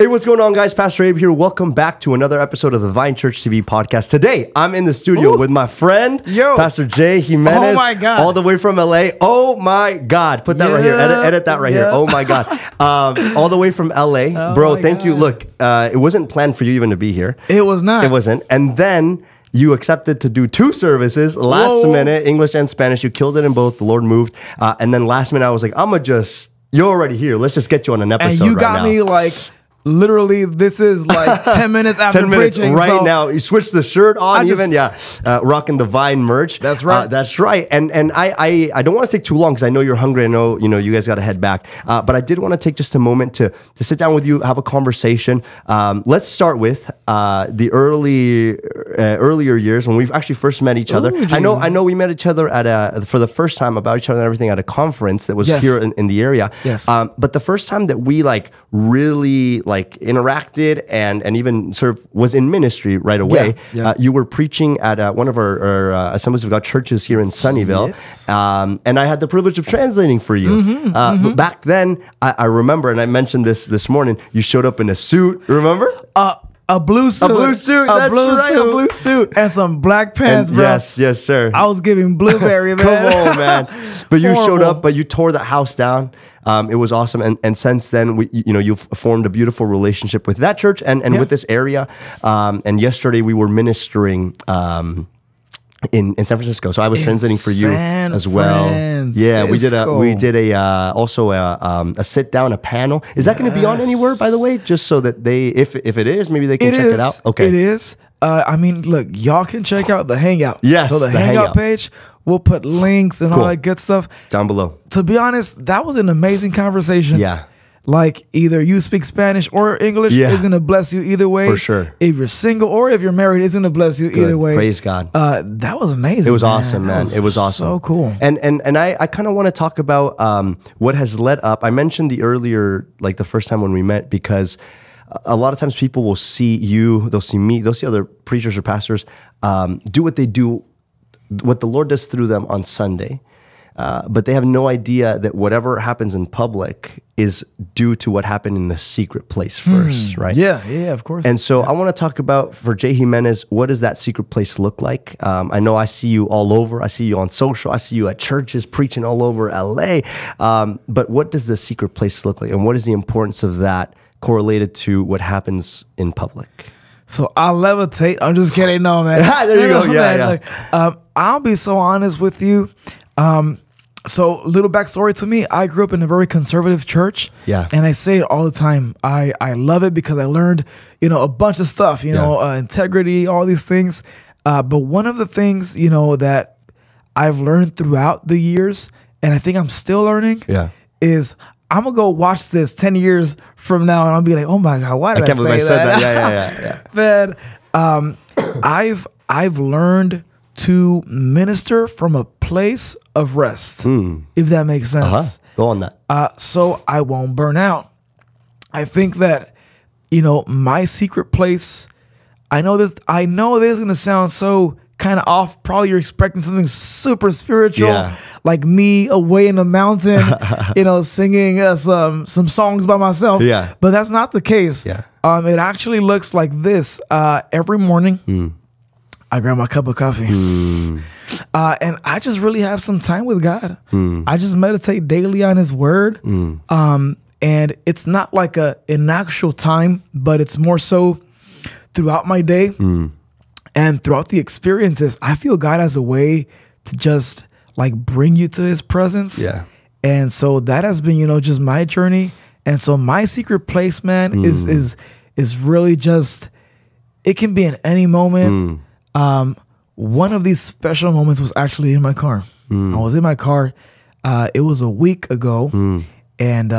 Hey, what's going on, guys? Pastor Abe here. Welcome back to another episode of the Vine Church TV podcast. Today, I'm in the studio with my friend, Pastor Jay Jimenez. Oh, my God. All the way from LA. Oh, my God. Put that right here. Edit that right here. Oh, my God. All the way from LA. Bro, thank you. Look, it wasn't planned for you even to be here. It was not. It wasn't. And then you accepted to do 2 services last minute, English and Spanish. You killed it in both. The Lord moved. And then last minute, I was like, you're already here. Let's just get you on an episode. And you got me like... Literally, this is like 10 minutes after 10 minutes preaching. Right now. You switched the shirt on rocking the Vine merch. That's right. That's right. And I don't want to take too long because I know you're hungry. I know, you guys got to head back. But I did want to take just a moment to sit down with you, have a conversation. Let's start with the earlier years when we've actually first met each other. I know we met each other for the first time about each other and everything at a conference that was here in the area. Yes. But the first time that we really interacted and even sort of was in ministry right away. Yeah. You were preaching at one of our Assemblies of God churches here in Sunnyvale. Yes. And I had the privilege of translating for you. But back then, I remember, and I mentioned this morning, you showed up in a suit, remember? A blue suit. A blue suit. That's right. A blue suit. And some black pants, bro. Yes, sir. I was giving blueberry, man. Come on, man. But you showed up, but you tore the house down. It was awesome. And since then, you've formed a beautiful relationship with that church and with this area. And yesterday we were ministering in San Francisco. So I was translating for you as well. Yeah, we did a sit down, a panel. Is that going to be on anywhere, by the way? Just so that if it is, maybe they can check it out. Okay. It is. Look, y'all can check out the Hangout. Yes, so the Hangout page, we'll put links and all that good stuff down below. To be honest, that was an amazing conversation. Yeah. Like either you speak Spanish or English is going to bless you either way. For sure. If you're single or if you're married, it's going to bless you either way. Praise God. That was amazing. It was awesome, man. It was awesome. So cool. And I kind of want to talk about what has led up. I mentioned the first time when we met, because a lot of times people will see you, they'll see me, they'll see other preachers or pastors do what they do, what the Lord does through them on Sunday. But they have no idea that whatever happens in public is due to what happened in the secret place first, right? Yeah, of course. And so I want to talk about, for Jay Jimenez, what does that secret place look like? I know I see you all over. I see you on social. I see you at churches preaching all over LA. But what does the secret place look like? And what is the importance of that correlated to what happens in public? So I'll levitate. I'm just kidding. No, man. There you go. Yeah. I'll be so honest with you. So little backstory to me, I grew up in a very conservative church. Yeah. And I say it all the time. I love it because I learned, a bunch of stuff, integrity, all these things. But one of the things, that I've learned throughout the years, and I think I'm still learning, is I'm going to go watch this 10 years from now and I'll be like, oh my God, why did I can't believe I said that? Yeah. But I've learned to minister from a place of rest, if that makes sense. Go on that. So I won't burn out. I think that, my secret place, I know this is going to sound so kind of off. Probably you're expecting something super spiritual, like me away in the mountain, singing some songs by myself. Yeah. But that's not the case. Yeah. It actually looks like this. Every morning, I grab my cup of coffee and I just really have some time with God. I just meditate daily on His Word. And it's not like an actual time, but it's more so throughout my day and throughout the experiences. I feel God has a way to just bring you to His presence. Yeah. And so that has been, just my journey. And so my secret place, man, is really just, it can be in any moment. One of these special moments was actually in my car. I was in my car. It was a week ago, and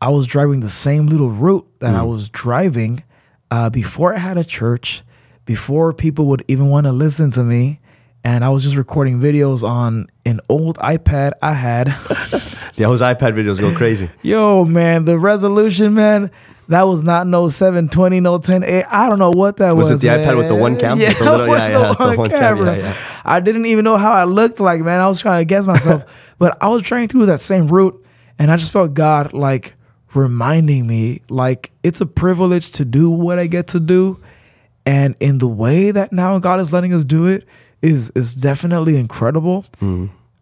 I was driving the same little route that I was driving before I had a church, before people would even want to listen to me. And I was just recording videos on an old iPad I had. Those iPad videos go crazy. Yo, man, the resolution, man. That was not no 720, no 1080. I don't know what that was. Was it the iPad with the one camera? Yeah, the one camera. I didn't even know how I looked like, man. I was trying to guess myself. But I was driving through that same route, and I just felt God reminding me like it's a privilege to do what I get to do. And in the way that now God is letting us do it is definitely incredible.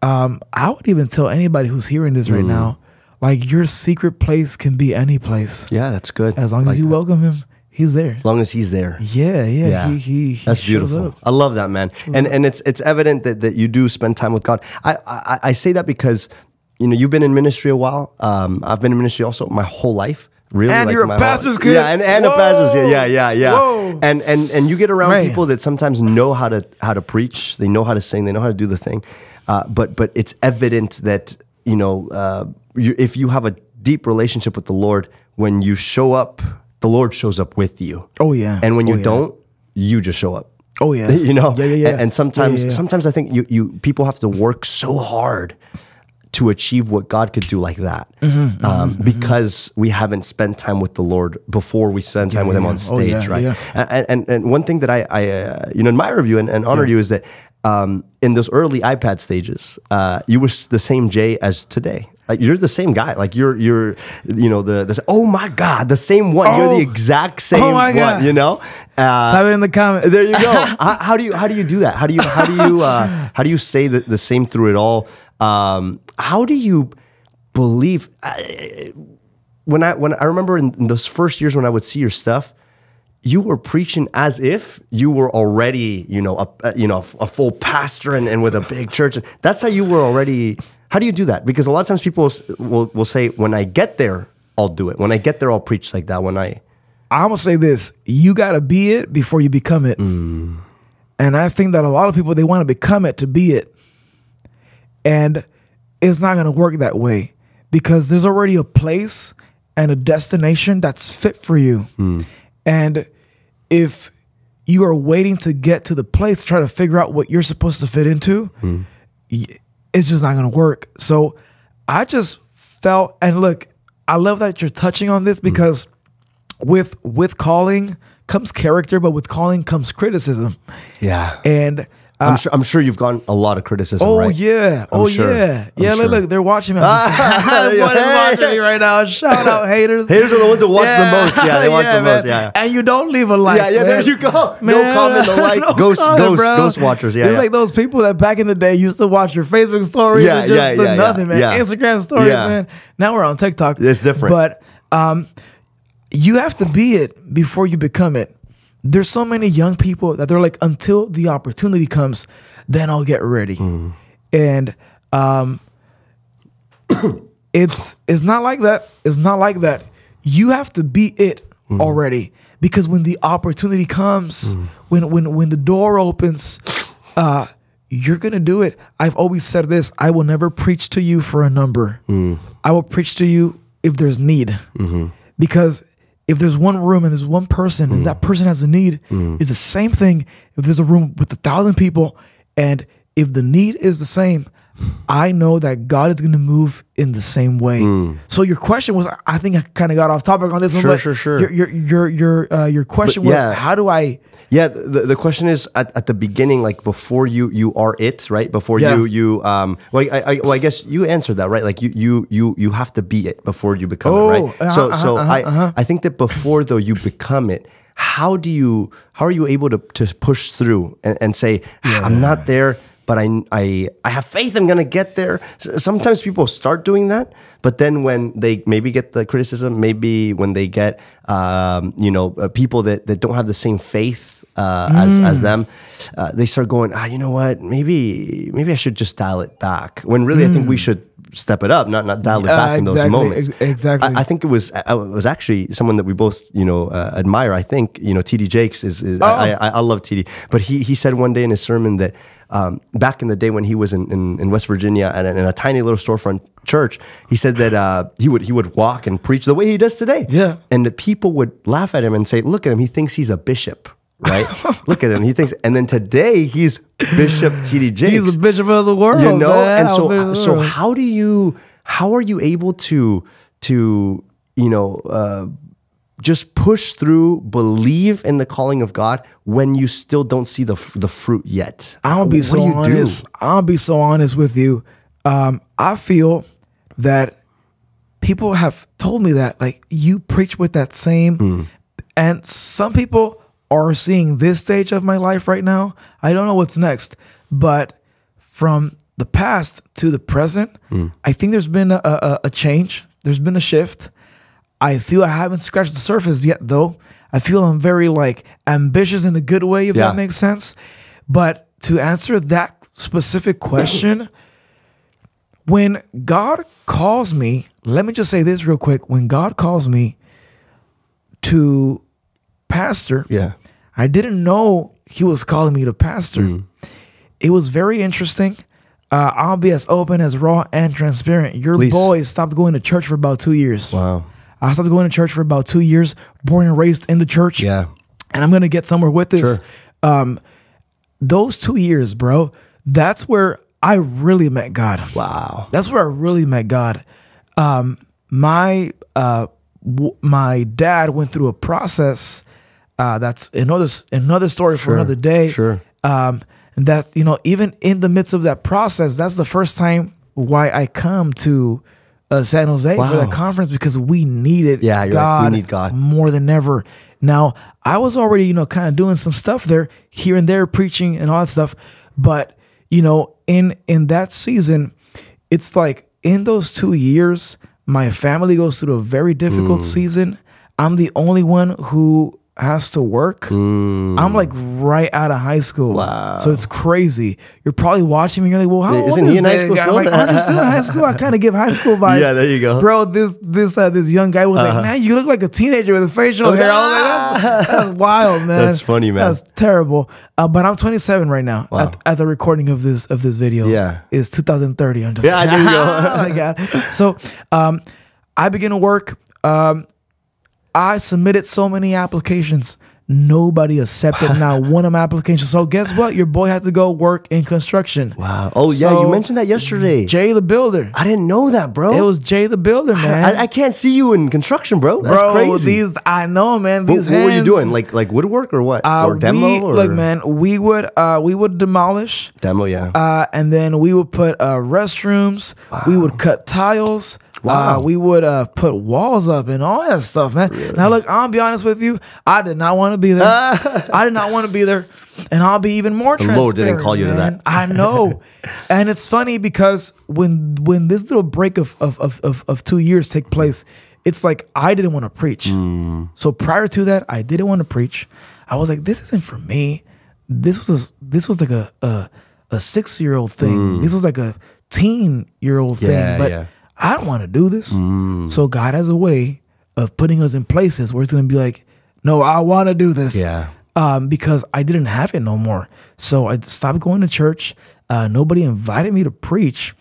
I would even tell anybody who's hearing this right now, like your secret place can be any place. Yeah, that's good. As long as you welcome him, he's there. As long as he's there. Yeah. He that's beautiful. I love that, man. And it's evident that you do spend time with God. I say that because, you know, you've been in ministry a while. I've been in ministry also my whole life. Really, and like you're a pastor's kid. Yeah, and a pastor's kid. Yeah. Whoa. And you get around people that sometimes know how to preach. They know how to sing. They know how to do the thing. But it's evident that, you know, if you have a deep relationship with the Lord, when you show up, the Lord shows up with you. Oh yeah. And when you don't, you just show up. Oh yeah. You know. Yeah. And sometimes I think you people have to work so hard to achieve what God could do like that, because we haven't spent time with the Lord before we spend time with Him on stage, right? Yeah. And one thing that I you know, admire of you and honor you is that in those early iPad stages, you were the same Jay as today. Like you're the same guy. Like you're you know the oh my God, the same one. You're the exact same one. God. You know. Type it in the comments. There you go. How do you do that? How do you stay the same through it all? How do you believe? When I remember in those first years when I would see your stuff, you were preaching as if you were already, you know, a full pastor and with a big church. That's how you were already. How do you do that? Because a lot of times people will say, when I get there, I'll do it. When I get there, I'll preach like that. I'm gonna say this: you gotta be it before you become it. And I think that a lot of people, they want to become it to be it. And it's not going to work that way, because there's already a place and a destination that's fit for you. And if you are waiting to get to the place to try to figure out what you're supposed to fit into, it's just not going to work. So I just felt, and look, I love that you're touching on this, because with calling comes character, but with calling comes criticism. Yeah. And I'm sure you've gotten a lot of criticism, right? Yeah. Yeah. Look, they're watching me. Everybody's watching me right now. Shout out haters. Haters are the ones that watch the most. Yeah, they watch the most. Yeah. And you don't leave a like. Yeah, there you go. Man, no comment, no like. Ghost watchers. Yeah. It's like those people that back in the day used to watch your Facebook stories and just do nothing, man. Yeah. Instagram stories, man. Now we're on TikTok. It's different. But you have to be it before you become it. There's so many young people that they're like, until the opportunity comes, then I'll get ready. And it's not like that. It's not like that. You have to be it already, because when the opportunity comes, when the door opens, you're gonna do it. I've always said this: I will never preach to you for a number. I will preach to you if there's need, because if there's one room and there's one person and that person has a need, it's the same thing if there's a room with 1,000 people, and if the need is the same, I know that God is going to move in the same way. So your question was, I think I kind of got off topic on this one. Sure. Your question was, how do I? Yeah, the question is at the beginning, like before you are it, right? Before I guess you answered that, right? Like you have to be it before you become it, right? I think that before though you become it, how are you able to push through and say, I'm not there, but I have faith I'm going to get there. Sometimes people start doing that, but then when they maybe get the criticism, maybe when they get people that don't have the same faith as them, they start going, you know what, maybe I should just dial it back. When really I think we should step it up, not dial it back in those moments. Exactly. I think it was actually someone that we both admire. I think TD Jakes is I love TD, but he said one day in his sermon that back in the day when he was in West Virginia and in a tiny little storefront church, he said that he would walk and preach the way he does today. Yeah, and the people would laugh at him and say, "Look at him, he thinks he's a bishop." Right? Look at him. He thinks, and then today he's Bishop TD Jakes. He's the bishop of the world, man. And so how are you able to just push through, believe in the calling of God when you still don't see the fruit yet? I'm gonna be so honest. I'll be so honest with you. I feel that people have told me that, like, you preach with that same, and some people are seeing this stage of my life right now. I don't know what's next, but from the past to the present, I think there's been a change. There's been a shift. I feel I haven't scratched the surface yet, though. I feel I'm very, like, ambitious in a good way, if that makes sense. But to answer that specific question, when God calls me, let me just say this real quick. When God calls me to pastor, I didn't know he was calling me to pastor. It was very interesting. I'll be as open, as raw, and transparent. Your boy stopped going to church for about 2 years. Wow. I stopped going to church for about 2 years, born and raised in the church. Yeah. And I'm going to get somewhere with this. Sure. Those 2 years, bro, that's where I really met God. Wow. That's where I really met God. My dad went through a process. That's another story for another day. Sure. And that's, even in the midst of that process, that's the first time why I come to San Jose for that conference, because we needed God, we need God more than ever. Now, I was already, kind of doing some stuff there, here and there, preaching and all that stuff. But, in that season, it's like in those 2 years, my family goes through a very difficult season. I'm the only one who has to work. I'm like right out of high school. Wow. So it's crazy. You're probably watching me and you're like, well, how old isn't is he in high school still? I'm like, aren't you still in high school? I kind of give high school vibes. Yeah, there you go. Bro, this young guy was like, man, you look like a teenager with a facial hair. I was like, that's wild, man. That's funny, man. That's terrible. But I'm 27 right now at the recording of this video. Yeah. It's 2030. I'm just there you go. Oh my God. So I begin to work. I submitted so many applications. Nobody accepted not one of my applications. So guess what? Your boy had to go work in construction. Wow. Oh, yeah. You mentioned that yesterday. Jay the Builder. I didn't know that, bro. It was Jay the Builder, man. I can't see you in construction, bro. That's crazy. I know, man. What were you doing? Like woodwork or what? Or demo? Look, man, we would demolish. Demo, yeah. And then we would put restrooms. Wow. We would cut tiles. Wow. We would put walls up and all that stuff, man. Really? Now, look, I'll be honest with you. I did not want to be there. I did not want to be there. And I'll be even more transparent. The Lord didn't call you to that. I know. And it's funny because when this little break of 2 years take place, it's like I didn't want to preach. So prior to that, I didn't want to preach. I was like, this isn't for me. This was like a 6-year-old thing. This was like a teen-year-old thing. But I don't want to do this. So God has a way of putting us in places where it's going to be like, no, I want to do this. Yeah. Because I didn't have it no more. So I stopped going to church. Nobody invited me to preach.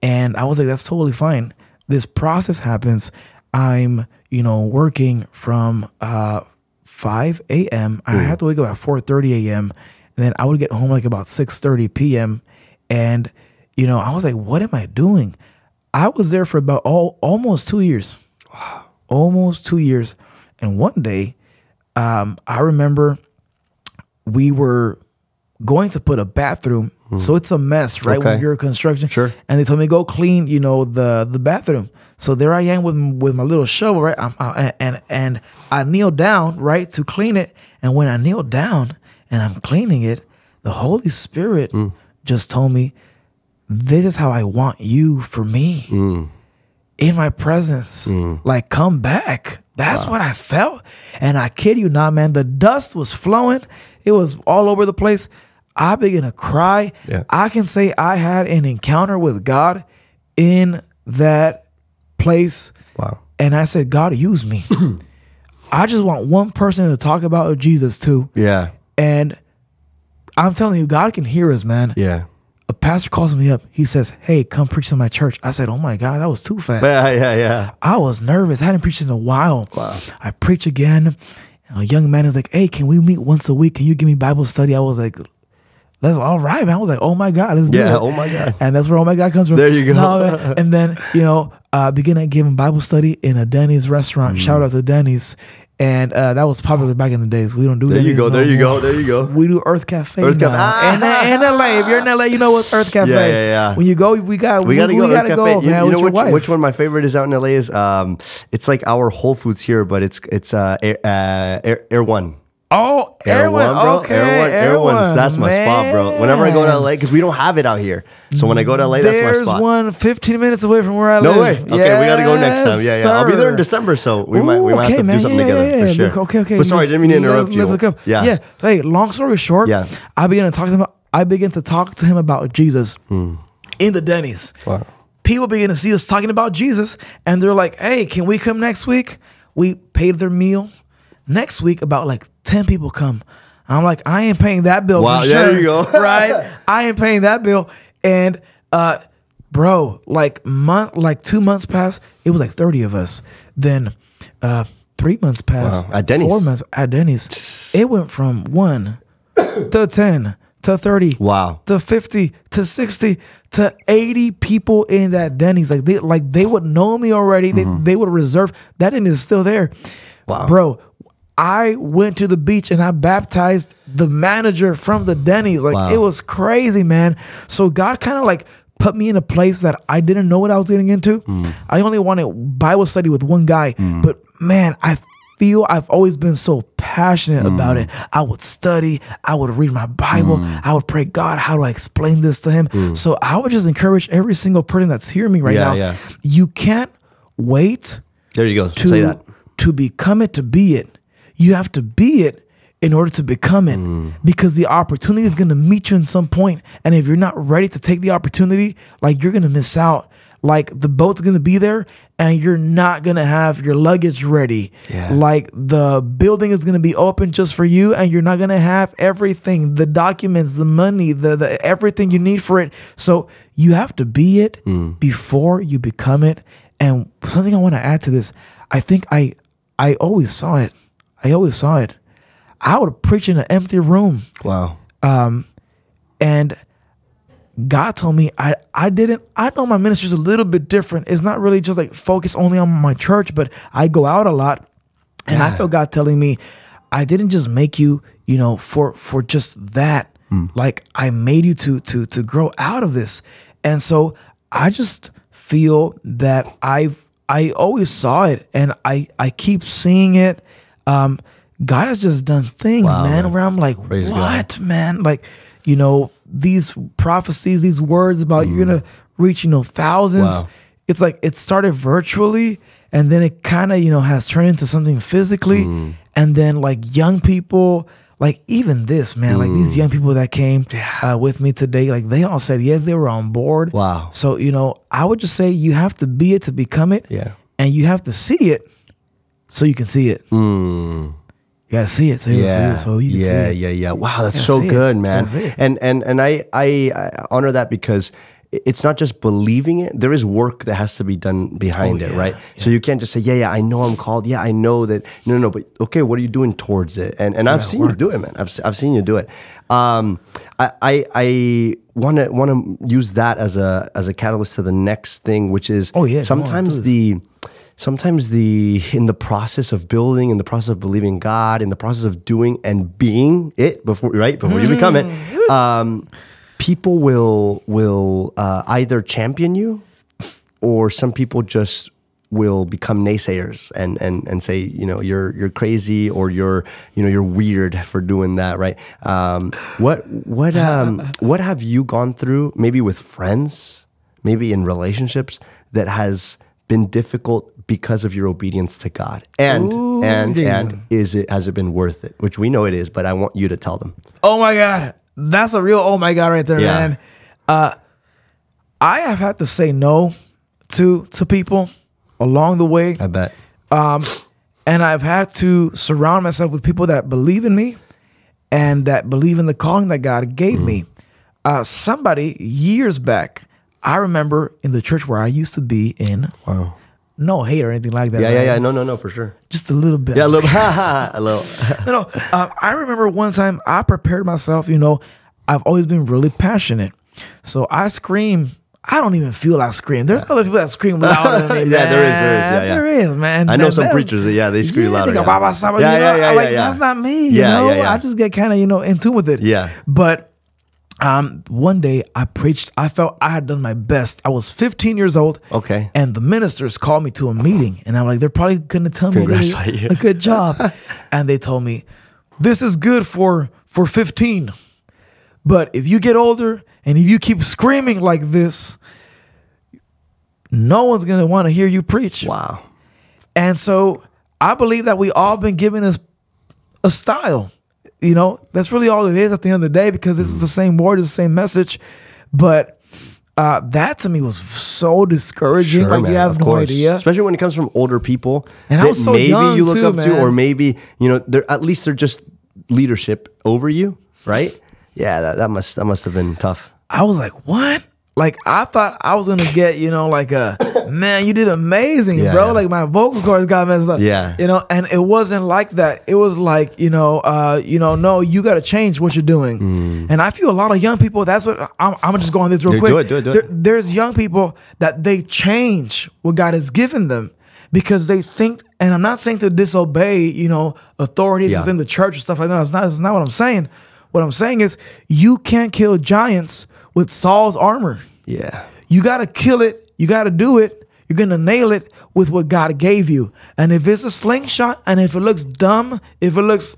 And I was like, that's totally fine. This process happens. I'm, working from 5 a.m. I had to wake up at 4:30 a.m. And then I would get home like about 6:30 p.m. And, I was like, what am I doing? I was there for about almost 2 years. Wow. Almost 2 years. And one day, I remember we were going to put a bathroom. So it's a mess, right? When you're in construction. Sure. And they told me, go clean, the bathroom. So there I am with my little shovel, right? And I kneel down, right, to clean it. And when I kneel down and I'm cleaning it, the Holy Spirit just told me, this is how I want you for me. In my presence. Like, come back. That's what I felt. And I kid you not, man, the dust was flowing. It was all over the place. I began to cry. Yeah. I can say I had an encounter with God in that place. Wow. And I said, God, use me. I just want one person to talk about Jesus too. Yeah. And I'm telling you, God can hear us, man. Yeah. A pastor calls me up. He says, hey, come preach to my church. I said, oh my God, that was too fast. Yeah. I was nervous. I hadn't preached in a while. Wow. I preach again. A young man is like, hey, can we meet once a week? Can you give me Bible study? I was like, that's all right, man. I was like, oh my God, let's do it. Oh my God. And that's where oh my God comes from. There you go. No, and then, begin to give him Bible study in a Denny's restaurant. Shout out to Denny's. And that was popular back in the days. We don't do that. There you go. There you go. There you go. We do Earth Cafe. Earth Cafe. And in LA, if you're in LA, you know what's Earth Cafe. Yeah. When you go, we gotta go. Earth Cafe. Man, you know which one my favorite is out in LA is? It's like our Whole Foods here, but it's Air One. Oh, Air One, bro. Okay, Air One's, that's my spot, bro. Whenever I go to LA, because we don't have it out here. So when I go to LA, that's my spot. There's one 15 minutes away from where I live. No way. Okay, we got to go next time. Yeah. I'll be there in December, so we might have to do something together for sure. Okay. But sorry, I didn't mean to interrupt you. Let's look up. Yeah. Hey, long story short, I began to talk to him about Jesus in the Denny's. Wow. People begin to see us talking about Jesus, and they're like, "Hey, can we come next week?" We paid their meal. Next week, about like 10 people come. I'm like, I ain't paying that bill. Wow, for sure. There you go. Right? I ain't paying that bill. And bro, like 2 months passed. It was like 30 of us. Then 3 months passed. Wow. At Denny's. 4 months at Denny's. It went from 1 to 10 to 30. Wow. To 50 to 60 to 80 people in that Denny's. Like they would know me already. They would reserve. That Denny's is still there. Wow. Bro, I went to the beach and I baptized the manager from the Denny's. Like, It was crazy, man. So God kind of like put me in a place that I didn't know what I was getting into. I only wanted Bible study with one guy. But man, I feel I've always been so passionate about it. I would study. I would read my Bible. I would pray, God, how do I explain this to him? So I would just encourage every single person that's hearing me right now. Yeah. You can't wait. There you go. Say that. To become it, to be it. You have to be it in order to become it, because the opportunity is going to meet you in some point. And if you're not ready to take the opportunity, like, you're going to miss out. Like, the boat's going to be there and you're not going to have your luggage ready. Yeah. Like, the building is going to be open just for you and you're not going to have everything, the documents, the money, the everything you need for it. So you have to be it before you become it. And something I want to add to this, I think I always saw it. I would preach in an empty room. Wow. And God told me I know my ministry is a little bit different. It's not really just like focused only on my church, but I go out a lot. And I feel God telling me, I didn't just make you, for just that. Like, I made you to grow out of this. And so I just feel that I always saw it, and I keep seeing it. God has just done things, man, where I'm like, praise what, God. Man? Like, these prophecies, these words about you're going to reach, thousands. Wow. It's like it started virtually, and then it kind of, has turned into something physically. And then, like, young people, like, even this, man, like these young people that came with me today, like, they all said yes, they were on board. Wow. So, I would just say you have to be it to become it. Yeah. And you have to see it so you can see it. You gotta see it so you can see it. Yeah. Wow, that's so good, man. And I honor that, because it's not just believing it. There is work that has to be done behind it, right? Yeah. So you can't just say, yeah, I know I'm called. Yeah, I know that. No, but okay, what are you doing towards it? And I've seen you do it, man. I've seen you do it. I want to use that as a catalyst to the next thing, which is sometimes in the process of building, in the process of believing God, in the process of doing and being it before you become it, people will either champion you, or some people just will become naysayers and say, you're crazy, or you're weird for doing that, right? What have you gone through, maybe with friends, maybe in relationships, that has been difficult because of your obedience to God? And has it been worth it? Which we know it is, but I want you to tell them. Oh my God. That's a real oh my God right there, man. I have had to say no to people along the way. I bet. And I've had to surround myself with people that believe in me and that believe in the calling that God gave me. Somebody years back, I remember in the church where I used to be in. Wow. No hate or anything like that. Yeah. No, for sure. Just a little bit. Yeah, a little. A little. No. I remember one time I prepared myself. I've always been really passionate, so I scream I don't even feel like scream. There's other people that scream louder than me. Yeah, there is. Yeah. There is, man. I know some preachers that, they scream louder. They go, that's not me. You know? I just get kind of, in tune with it. Yeah. But one day I preached. I felt I had done my best. I was 15 years old. Okay. And the ministers called me to a meeting. And I'm like, they're probably going to tell me a good job. And they told me, this is good for 15. But if you get older and if you keep screaming like this, no one's going to want to hear you preach. Wow. And so I believe that we all been given a style. That's really all it is at the end of the day, because this is the same word, it's the same message. But that to me was so discouraging. Sure, you have no idea. Especially when it comes from older people. And I was so maybe young you look too, up man. to, or maybe, at least they're just leadership over you, right? Yeah, that must have been tough. I was like, what? Like, I thought I was gonna get, man, you did amazing, bro. Yeah. Like, my vocal cords got messed up. Yeah. And it wasn't like that. It was like, no, you got to change what you're doing. And I feel a lot of young people. That's what I'm gonna just go on this real quick. Do it. There's young people that they change what God has given them because they think. And I'm not saying to disobey, authorities within the church or stuff like that. That's not what I'm saying. What I'm saying is you can't kill giants with Saul's armor. Yeah. You got to kill it. You got to do it. You're going to nail it with what God gave you. And if it's a slingshot, and if it looks dumb, if it looks,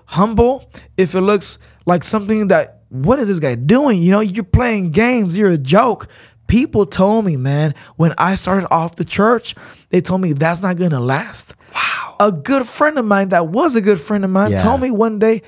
humble, if it looks like something that, what is this guy doing? You're playing games. You're a joke. People told me, man, when I started off the church, they told me that's not going to last. Wow. A good friend of mine that was a good friend of mine told me one day,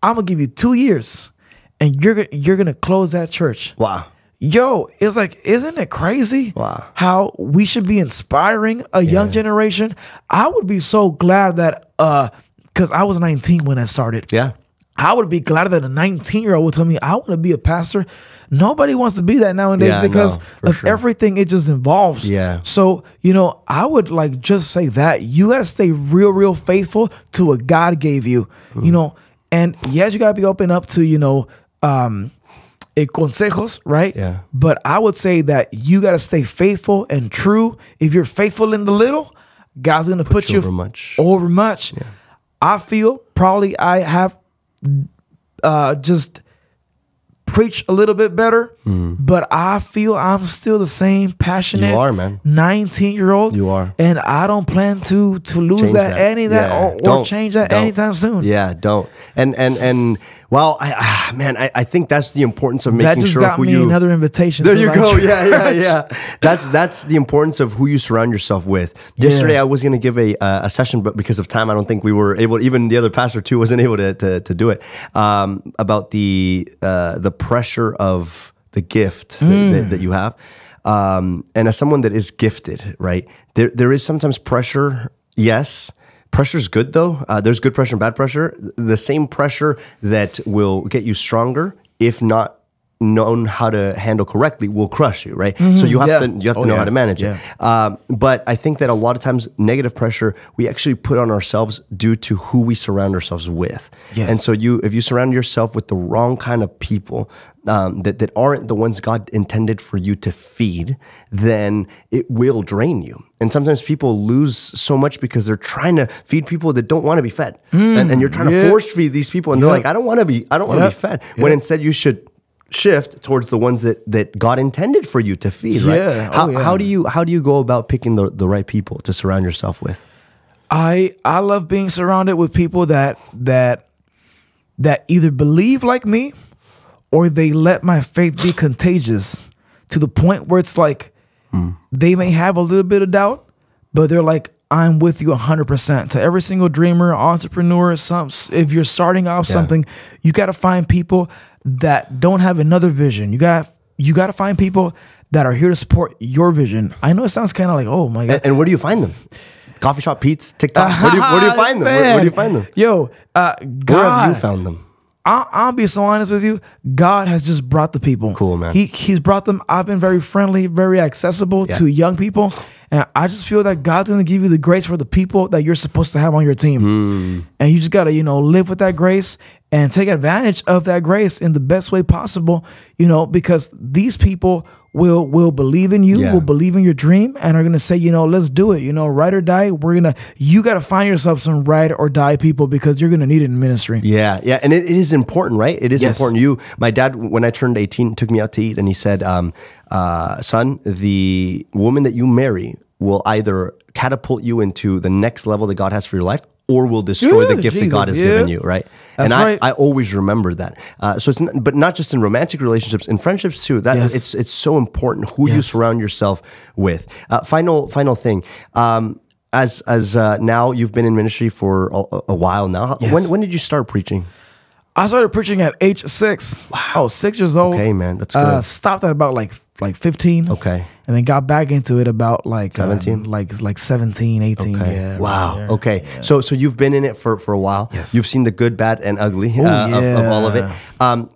I'm going to give you 2 years and you're going to close that church. Wow. Yo, it's like, isn't it crazy? Wow. How we should be inspiring a young generation? I would be so glad that, because I was 19 when I started. Yeah. I would be glad that a 19-year-old would tell me, I want to be a pastor. Nobody wants to be that nowadays because of everything it just involves. Yeah. So, I would just say that. You got to stay real faithful to what God gave you, And yes, you got to be open up to, consejos, right? Yeah. But I would say that you got to stay faithful and true. If you're faithful in the little, God's going to put you over much. Yeah. I feel probably I have just preach a little bit better, but I feel I'm still the same passionate. You are, man. 19-year-old. You are, and I don't plan to lose change that or change that anytime soon. Yeah, don't. And well, I think that's the importance of making that just sure got who me you. another invitation. There you go. Yeah. That's the importance of who you surround yourself with. Yesterday, I was going to give a session, but because of time, I don't think we were able. Even the other pastor too wasn't able to do it. About the pressure of the gift that you have, and as someone that is gifted, right? There is sometimes pressure. Yes. Pressure's good though. There's good pressure and bad pressure. The same pressure that will get you stronger, if not known how to handle correctly, will crush you, right? So you have to know how to manage it. But I think that a lot of times negative pressure we actually put on ourselves due to who we surround ourselves with. Yes. And so if you surround yourself with the wrong kind of people that aren't the ones God intended for you to feed, then it will drain you. And sometimes people lose so much because they're trying to feed people that don't want to be fed, and you're trying to force feed these people, and they're like, I don't want to be fed. When instead you should shift towards the ones that God intended for you to feed, right? How do you go about picking the right people to surround yourself with? I love being surrounded with people that either believe like me or they let my faith be contagious to the point where it's like they may have a little bit of doubt, but they're like, I'm with you 100%. To every single dreamer, entrepreneur, if you're starting off something, you got to find people that don't have another vision. You got to find people that are here to support your vision. I know it sounds kind of like, oh my God. And where do you find them? Coffee shop, Pete's, TikTok. Where do you find them? Where do you find them? Yo, God, where have you found them? I'll be so honest with you. God has just brought the people. Cool, man. He's brought them. I've been very friendly, very accessible to young people. And I just feel that God's going to give you the grace for the people that you're supposed to have on your team. And you just got to, live with that grace and take advantage of that grace in the best way possible, you know, because these people will believe in you, will believe in your dream, and are going to say, you know, let's do it, you know, ride or die. You got to find yourself some ride or die people, because you're going to need it in ministry. Yeah. Yeah. And it is important, right? It is important. My dad, when I turned 18, took me out to eat, and he said, son, the woman that you marry will either catapult you into the next level that God has for your life, or will destroy the gift that God has given you, right? That's and I always remember that. So it's but not just in romantic relationships, in friendships too. That it's so important who you surround yourself with. Final thing. As now you've been in ministry for a while now. When did you start preaching? I started preaching at age 6. Wow, 6 years old. Okay, man, that's good. Stopped at about like 15. Okay. And then got back into it about like 17, like 17, 18. Okay. Yeah. Wow. Right. Okay. Yeah. So you've been in it for a while. Yes. You've seen the good, bad, and ugly of all of it.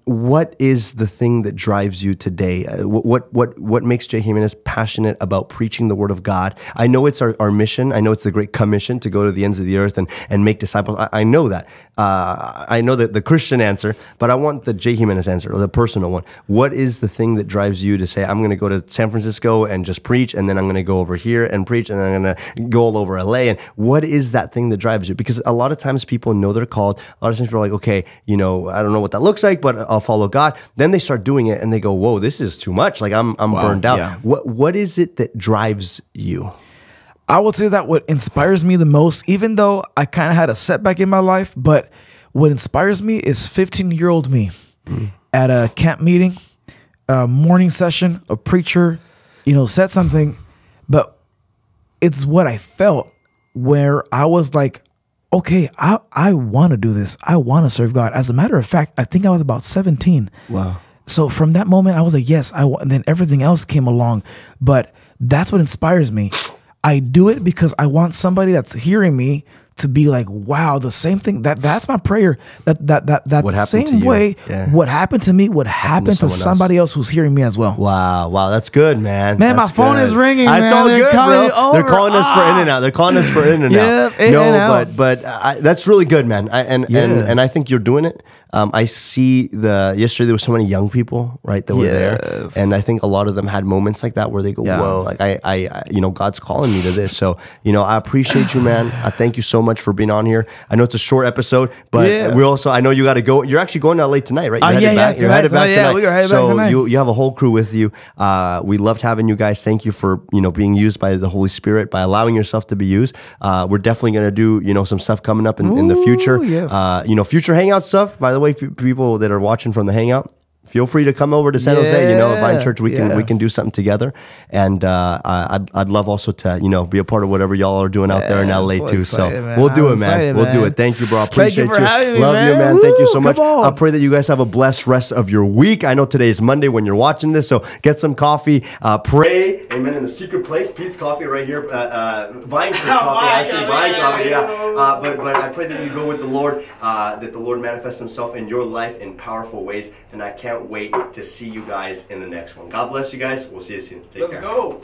What is the thing that drives you today? What makes Jay Jimenez passionate about preaching the Word of God? I know it's our mission. I know it's the Great Commission to go to the ends of the earth and make disciples. I know that. I know that the Christian answer, but I want the Jay Jimenez answer, or the personal one. What is the thing that drives you to say, I'm going to go to San Francisco and just preach, and then I'm going to go over here and preach, and then I'm going to go all over LA? And what is that thing that drives you? Because a lot of times people know they're called. A lot of times people are like, okay, you know, I don't know what that looks like, but I'll follow God. Then they start doing it and they go, whoa, this is too much. Like I'm burned out. Yeah. What is it that drives you? I would say that what inspires me the most, even though I kind of had a setback in my life, but what inspires me is 15-year-old me at a camp meeting, a morning session, a preacher, you know, said something, but it's what I felt, where I was like, okay, I want to do this. I want to serve God. As a matter of fact, I think I was about 17. Wow. So from that moment, I was like, yes, and then everything else came along. But that's what inspires me. I do it because I want somebody that's hearing me to be like, wow, the same thing. That's my prayer. That the same way what happened to me would happen to somebody else who's hearing me as well. Wow, that's good, man. Man, my phone is ringing. It's all good, bro. They're calling us for in and out. They're calling us for in and out. No, but that's really good, man. And I think you're doing it. I see yesterday there were so many young people, right, that were there, and I think a lot of them had moments like that where they go, whoa, like I you know, God's calling me to this. So, you know, I appreciate you, man. I thank you so much for being on here. I know it's a short episode, but we also, I know you got to go. You're actually going to LA tonight, right? You're headed back tonight. We are headed back tonight. So you have a whole crew with you. We loved having you guys. Thank you for, you know, being used by the Holy Spirit, by allowing yourself to be used. We're definitely going to do, you know, some stuff coming up in the future. Yes. You know, future hangout stuff. By the way, people that are watching from the hangout, feel free to come over to San Jose. You know, at Vine Church, we can do something together. And I'd love also to, you know, be a part of whatever y'all are doing out there in LA too. Excited, so we'll do it, man. We'll do it. Thank you, bro. I appreciate you. Love you, man. Thank you so much. I pray that you guys have a blessed rest of your week. I know today is Monday when you're watching this, so get some coffee. Pray, amen, in the secret place. Pete's coffee right here. Vine Church coffee, actually. Vine coffee, yeah. But I pray that you go with the Lord, that the Lord manifests himself in your life in powerful ways. And I can't wait to see you guys in the next one. God bless you guys. We'll see you soon. Take care. Let's go.